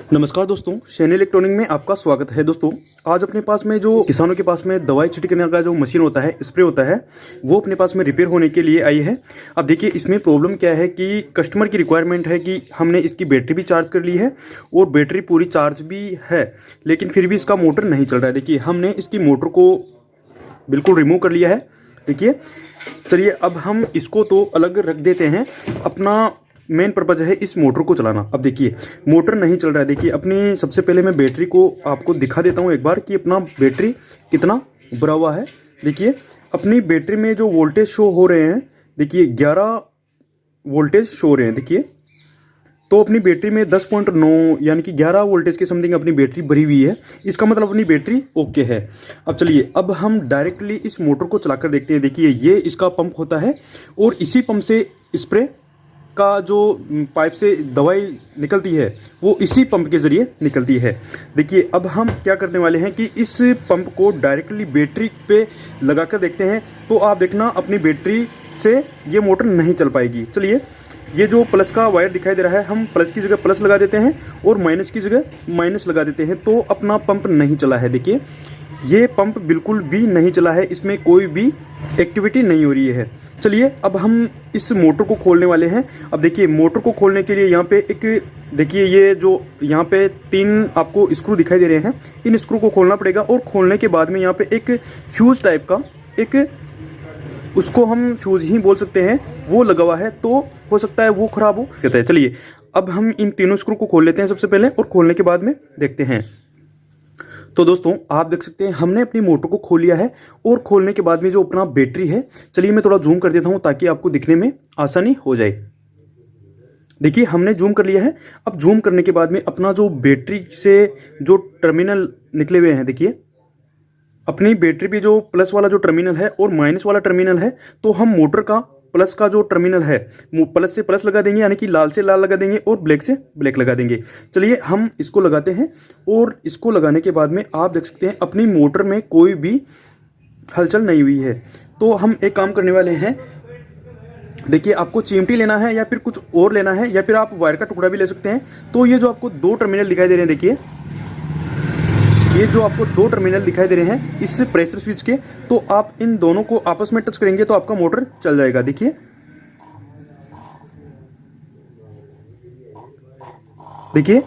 नमस्कार दोस्तों, सैनी इलेक्ट्रॉनिक में आपका स्वागत है। दोस्तों, आज अपने पास में जो किसानों के पास में दवाई छिड़कने का जो मशीन होता है, स्प्रे होता है, वो अपने पास में रिपेयर होने के लिए आई है। अब देखिए, इसमें प्रॉब्लम क्या है कि कस्टमर की रिक्वायरमेंट है कि हमने इसकी बैटरी भी चार्ज कर ली है और बैटरी पूरी चार्ज भी है, लेकिन फिर भी इसका मोटर नहीं चल रहा है। देखिए, हमने इसकी मोटर को बिल्कुल रिमूव कर लिया है। देखिए, चलिए अब हम इसको तो अलग रख देते हैं। अपना मेन पर्पज़ है इस मोटर को चलाना। अब देखिए, मोटर नहीं चल रहा है। देखिए, अपनी सबसे पहले मैं बैटरी को आपको दिखा देता हूँ एक बार कि अपना बैटरी कितना भरा हुआ है। देखिए, अपनी बैटरी में जो वोल्टेज शो हो रहे हैं, देखिए 11 वोल्टेज शो हो रहे हैं। देखिए, तो अपनी बैटरी में 10.9 यानी कि 11 वोल्टेज के समथिंग अपनी बैटरी भरी हुई है। इसका मतलब अपनी बैटरी ओके है। अब चलिए, अब हम डायरेक्टली इस मोटर को चलाकर देखते हैं। देखिए, ये इसका पंप होता है और इसी पंप से स्प्रे का जो पाइप से दवाई निकलती है वो इसी पंप के ज़रिए निकलती है। देखिए, अब हम क्या करने वाले हैं कि इस पंप को डायरेक्टली बैटरी पे लगाकर देखते हैं। तो आप देखना, अपनी बैटरी से ये मोटर नहीं चल पाएगी। चलिए, ये जो प्लस का वायर दिखाई दे रहा है, हम प्लस की जगह प्लस लगा देते हैं और माइनस की जगह माइनस लगा देते हैं, तो अपना पंप नहीं चला है। देखिए, ये पंप बिल्कुल भी नहीं चला है, इसमें कोई भी एक्टिविटी नहीं हो रही है। चलिए, अब हम इस मोटर को खोलने वाले हैं। अब देखिए, मोटर को खोलने के लिए यहाँ पे एक, देखिए ये जो यहाँ पे 3 आपको स्क्रू दिखाई दे रहे हैं, इन स्क्रू को खोलना पड़ेगा और खोलने के बाद में यहाँ पे एक फ्यूज टाइप का एक, उसको हम फ्यूज ही बोल सकते हैं, वो लगा हुआ है, तो हो सकता है वो खराब हो कहता है। चलिए, अब हम इन तीनों स्क्रू को खोल लेते हैं सबसे पहले और खोलने के बाद में देखते हैं। तो दोस्तों, आप देख सकते हैं हमने अपनी मोटर को खोल लिया है और खोलने के बाद में जो अपना बैटरी है, चलिए मैं थोड़ा जूम कर देता हूं ताकि आपको दिखने में आसानी हो जाए। देखिए, हमने जूम कर लिया है। अब जूम करने के बाद में अपना जो बैटरी से जो टर्मिनल निकले हुए हैं, देखिए अपनी बैटरी पे जो प्लस वाला जो टर्मिनल है और माइनस वाला टर्मिनल है, तो हम मोटर का प्लस का जो टर्मिनल है, प्लस से प्लस लगा देंगे, यानी कि लाल से लाल लगा देंगे और ब्लैक से ब्लैक लगा देंगे। चलिए, हम इसको लगाते हैं और इसको लगाने के बाद में आप देख सकते हैं अपनी मोटर में कोई भी हलचल नहीं हुई है। तो हम एक काम करने वाले हैं। देखिए, आपको चिमटी लेना है या फिर कुछ और लेना है, या फिर आप वायर का टुकड़ा भी ले सकते हैं। तो ये जो आपको 2 टर्मिनल दिखाई दे रहे हैं, देखिए ये जो आपको 2 टर्मिनल दिखाई दे रहे हैं इस प्रेशर स्विच के, तो आप इन दोनों को आपस में टच करेंगे तो आपका मोटर चल जाएगा। देखिए, देखिए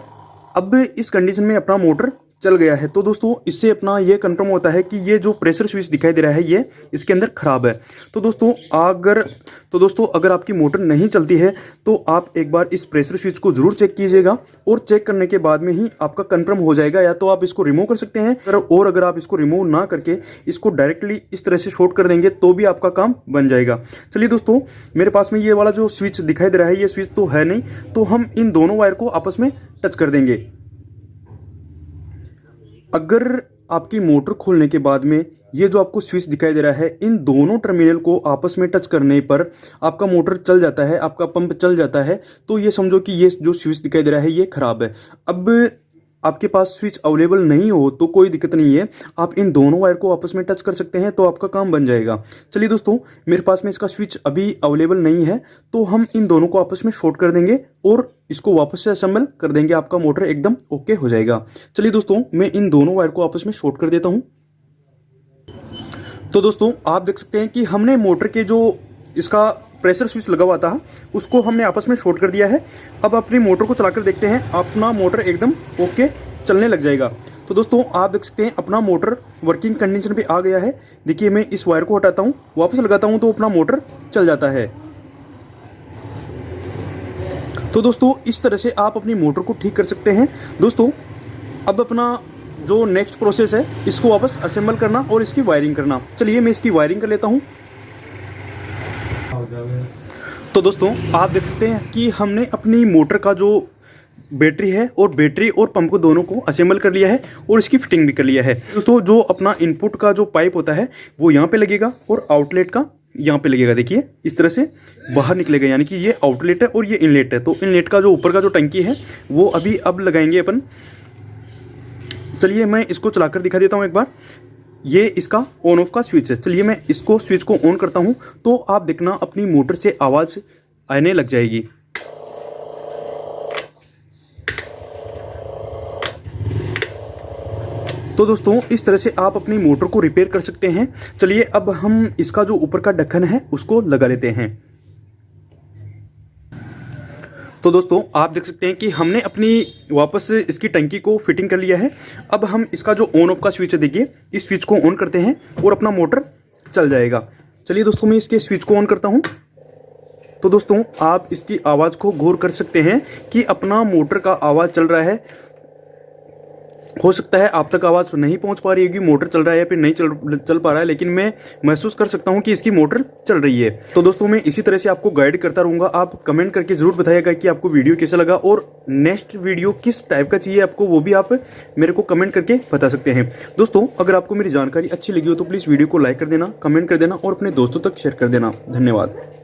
अब इस कंडीशन में अपना मोटर चल गया है। तो दोस्तों, इससे अपना ये कंफर्म होता है कि ये जो प्रेशर स्विच दिखाई दे रहा है ये इसके अंदर खराब है। तो दोस्तों अगर आपकी मोटर नहीं चलती है तो आप एक बार इस प्रेशर स्विच को जरूर चेक कीजिएगा और चेक करने के बाद में ही आपका कंफर्म हो जाएगा। या तो आप इसको रिमूव कर सकते हैं, और अगर आप इसको रिमूव ना करके इसको डायरेक्टली इस तरह से शॉर्ट कर देंगे तो भी आपका काम बन जाएगा। चलिए दोस्तों, मेरे पास में ये वाला जो स्विच दिखाई दे रहा है, ये स्विच तो है नहीं, तो हम इन दोनों वायर को आपस में टच कर देंगे। अगर आपकी मोटर खोलने के बाद में ये जो आपको स्विच दिखाई दे रहा है, इन दोनों टर्मिनल को आपस में टच करने पर आपका मोटर चल जाता है, आपका पंप चल जाता है, तो ये समझो कि ये जो स्विच दिखाई दे रहा है ये खराब है। अब आपके पास स्विच अवेलेबल नहीं हो तो कोई दिक्कत नहीं है, आप इन दोनों वायर को आपस में टच कर सकते हैं, तो आपका काम बन जाएगा। चलिए दोस्तों, मेरे पास में इसका स्विच अभी अवेलेबल नहीं है, तो हम इन दोनों को आपस में शॉर्ट कर देंगे और इसको वापस से असेंबल कर देंगे, आपका मोटर एकदम ओके हो जाएगा। चलिए दोस्तों, मैं इन दोनों वायर को आपस में शॉर्ट कर देता हूँ। तो दोस्तों, आप देख सकते हैं कि हमने मोटर के जो इसका प्रेशर स्विच लगा हुआ था उसको हमने आपस में शॉर्ट कर दिया है। अब अपनी मोटर को चलाकर देखते हैं, अपना मोटर एकदम ओके चलने लग जाएगा। तो दोस्तों, आप देख सकते हैं अपना मोटर वर्किंग कंडीशन पे आ गया है। देखिए, मैं इस वायर को हटाता हूँ, वापस लगाता हूँ तो अपना मोटर चल जाता है। तो दोस्तों, इस तरह से आप अपनी मोटर को ठीक कर सकते हैं। दोस्तों, अब अपना जो नेक्स्ट प्रोसेस है, इसको वापस असेंबल करना और इसकी वायरिंग करना। चलिए, मैं इसकी वायरिंग कर लेता हूँ। तो दोस्तों, आप देख सकते हैं कि हमने अपनी मोटर का जो बैटरी है और बैटरी और पंप को दोनों को असेंबल कर लिया है और इसकी फिटिंग भी कर लिया है। दोस्तों, जो अपना इनपुट का जो पाइप होता है वो यहाँ पे लगेगा और आउटलेट का यहाँ पे लगेगा। देखिए, इस तरह से बाहर निकलेगा, यानी कि ये आउटलेट है और ये इनलेट है। तो इनलेट का जो ऊपर का जो टंकी है वो अब लगाएंगे अपन। चलिए, मैं इसको चलाकर दिखा देता हूँ एक बार। ये इसका ऑन ऑफ का स्विच है। चलिए, मैं इसको स्विच को ऑन करता हूँ तो आप देखना अपनी मोटर से आवाज़ आने लग जाएगी। तो दोस्तों इस तरह से आप अपनी मोटर को रिपेयर कर सकते हैं। चलिए अब हम इसका जो ऊपर का ढक्कन है उसको लगा लेते हैं। तो दोस्तों आप देख सकते हैं कि हमने अपनी वापस इसकी टंकी को फिटिंग कर लिया है। अब हम इसका जो ऑन ऑफ का स्विच है, देखिए इस स्विच को ऑन करते हैं और अपना मोटर चल जाएगा। चलिए दोस्तों मैं इसके स्विच को ऑन करता हूं। तो दोस्तों आप इसकी आवाज़ को गौर कर सकते हैं कि अपना मोटर का आवाज़ चल रहा है। हो सकता है आप तक आवाज़ नहीं पहुंच पा रही होगी, मोटर चल रहा है या फिर नहीं चल पा रहा है, लेकिन मैं महसूस कर सकता हूं कि इसकी मोटर चल रही है। तो दोस्तों मैं इसी तरह से आपको गाइड करता रहूंगा। आप कमेंट करके जरूर बताइएगा कि आपको वीडियो कैसा लगा और नेक्स्ट वीडियो किस टाइप का चाहिए आपको, वो भी आप मेरे को कमेंट करके बता सकते हैं। दोस्तों अगर आपको मेरी जानकारी अच्छी लगी हो तो प्लीज़ वीडियो को लाइक कर देना, कमेंट कर देना और अपने दोस्तों तक शेयर कर देना। धन्यवाद।